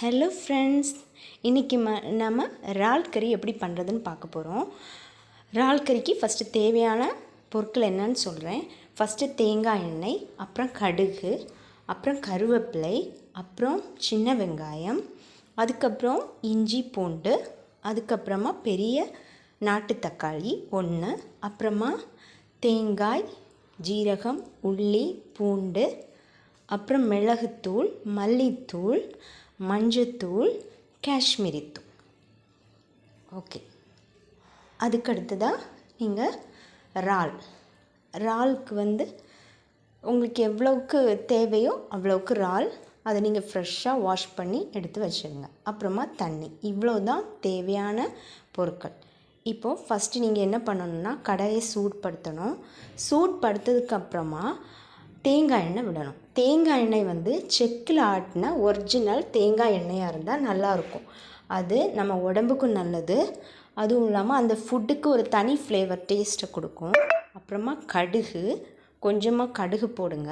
Hello friends, இன்றைக்கி நம்ம இறால் கறி எப்படி பண்ணுறதுன்னு பார்க்க போகிறோம். இறால் கறிக்கு ஃபஸ்ட்டு தேவையான பொருட்கள் என்னன்னு சொல்கிறேன். ஃபஸ்ட்டு தேங்காய் எண்ணெய், அப்புறம் கடுகு, அப்புறம் கருவேப்பிலை, அப்புறம் சின்ன வெங்காயம், அதுக்கப்புறம் இஞ்சி பூண்டு, அதுக்கப்புறமா பெரிய நாட்டு தக்காளி 1, அப்புறமா தேங்காய், ஜீரகம், உள்ளி, பூண்டு, அப்புறம் மிளகுத்தூள், மல்லித்தூள், மஞ்சத்தூள், காஷ்மீரி தூள். ஓகே, அதுக்கடுத்ததாக நீங்கள் இறாலுக்கு உங்களுக்கு எவ்வளவுக்கு தேவையோ அவ்வளோவுக்கு இறால் அதை நீங்கள் ஃப்ரெஷ்ஷாக வாஷ் பண்ணி எடுத்து வச்சுருங்க. அப்புறமா தண்ணி, இவ்வளோ தான் தேவையான பொருட்கள். இப்போது ஃபஸ்ட்டு நீங்கள் என்ன பண்ணணுன்னா, கடாயை சூடுபடுத்தணும். சூடுபடுத்ததுக்கப்புறமா தேங்காய் எண்ணெய் விடணும். தேங்காய் எண்ணெய் செக்கில் ஆட்டின ஒரிஜினல் தேங்காய் எண்ணெயாக இருந்தால் நல்லாயிருக்கும். அது நம்ம உடம்புக்கும் நல்லது. அதுவும் இல்லாமல் அந்த ஃபுட்டுக்கு ஒரு தனி ஃப்ளேவர் டேஸ்ட்டை கொடுக்கும். அப்புறமா கடுகு, கொஞ்சமாக கடுகு போடுங்க.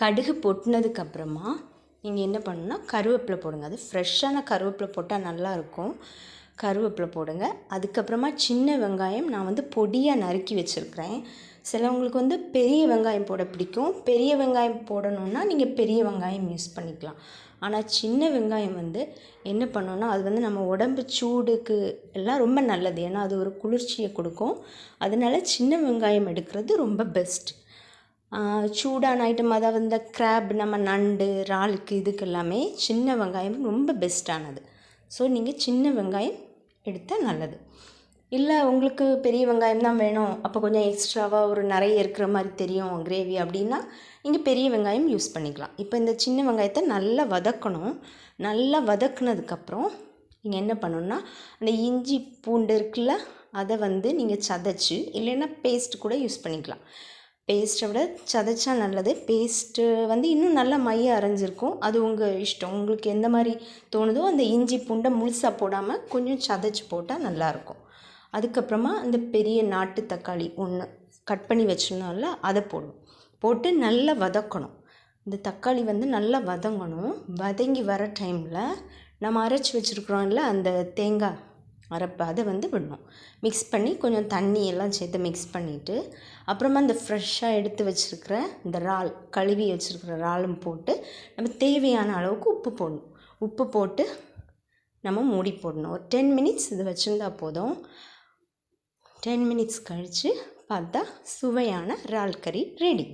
கடுகு பொட்டினதுக்கப்புறமா நீங்கள் என்ன பண்ணணுன்னா, கருவேப்பிலை போடுங்க. அது ஃப்ரெஷ்ஷான கருவேப்பிலை போட்டால் நல்லாயிருக்கும். கருவேப்பிலை போடுங்க. அதுக்கப்புறமா சின்ன வெங்காயம் நான் பொடியாக நறுக்கி வச்சுருக்கிறேன். சிலவங்களுக்கு பெரிய வெங்காயம் போட பிடிக்கும். பெரிய வெங்காயம் போடணுன்னா நீங்கள் பெரிய வெங்காயம் யூஸ் பண்ணிக்கலாம். ஆனால் சின்ன வெங்காயம் என்ன பண்ணோன்னா, அது நம்ம உடம்பு சூடுக்கு எல்லாம் ரொம்ப நல்லது. ஏன்னா அது ஒரு குளிர்ச்சியை கொடுக்கும். அதனால சின்ன வெங்காயம் எடுக்கிறது ரொம்ப பெஸ்ட். சூடான ஐட்டம், அதாவது இந்த கிராப், நம்ம நண்டு, இறாலுக்கு இதுக்கு எல்லாமே சின்ன வெங்காயம் ரொம்ப பெஸ்ட்டானது. ஸோ நீங்கள் சின்ன வெங்காயம் எடுத்தால் நல்லது. இல்லை உங்களுக்கு பெரிய வெங்காயம் தான் வேணும், அப்போ கொஞ்சம் எக்ஸ்ட்ராவாக ஒரு நிறைய இருக்கிற மாதிரி தெரியும் கிரேவி அப்படின்னா நீங்கள் பெரிய வெங்காயம் யூஸ் பண்ணிக்கலாம். இப்போ இந்த சின்ன வெங்காயத்தை நல்லா வதக்கணும். நல்லா வதக்குனதுக்கப்புறம் நீங்கள் என்ன பண்ணணுன்னா, அந்த இஞ்சி பூண்டு இருக்குல்ல, அதை நீங்கள் சதைச்சி, இல்லைன்னா பேஸ்ட் கூட யூஸ் பண்ணிக்கலாம். பேஸ்ட்டை விட சதைச்சா நல்லது. பேஸ்ட்டு இன்னும் நல்லா மைய அரைஞ்சிருக்கும். அது உங்கள் இஷ்டம். உங்களுக்கு எந்த மாதிரி தோணுதோ அந்த இஞ்சி பூண்டை முழுசாக போடாமல் கொஞ்சம் சதைச்சி போட்டால் நல்லாயிருக்கும். அதுக்கப்புறமா அந்த பெரிய நாட்டு தக்காளி 1 கட் பண்ணி வச்சிடணும்ல, அதை போட்டு நல்லா வதக்கணும். இந்த தக்காளி நல்லா வதங்கணும். வதங்கி வர டைமில் நம்ம அரைச்சி வச்சுருக்குறோம்ல அந்த தேங்காய் அரைப்பு, அதை விடணும். மிக்ஸ் பண்ணி கொஞ்சம் தண்ணி எல்லாம் சேர்த்து மிக்ஸ் பண்ணிவிட்டு, அப்புறமா இந்த ஃப்ரெஷ்ஷாக எடுத்து வச்சுருக்கிற இந்த இறால், கழுவி வச்சுருக்கிற இறாலும் போட்டு நம்ம தேவையான அளவுக்கு உப்பு போடணும். உப்பு போட்டு நம்ம மூடி போடணும். ஒரு 10 மினிட்ஸ் இது வச்சுருந்தா போதும். 10 மினிட்ஸ் கழித்து பார்த்தா சுவையான இறால் கறி ரெடி.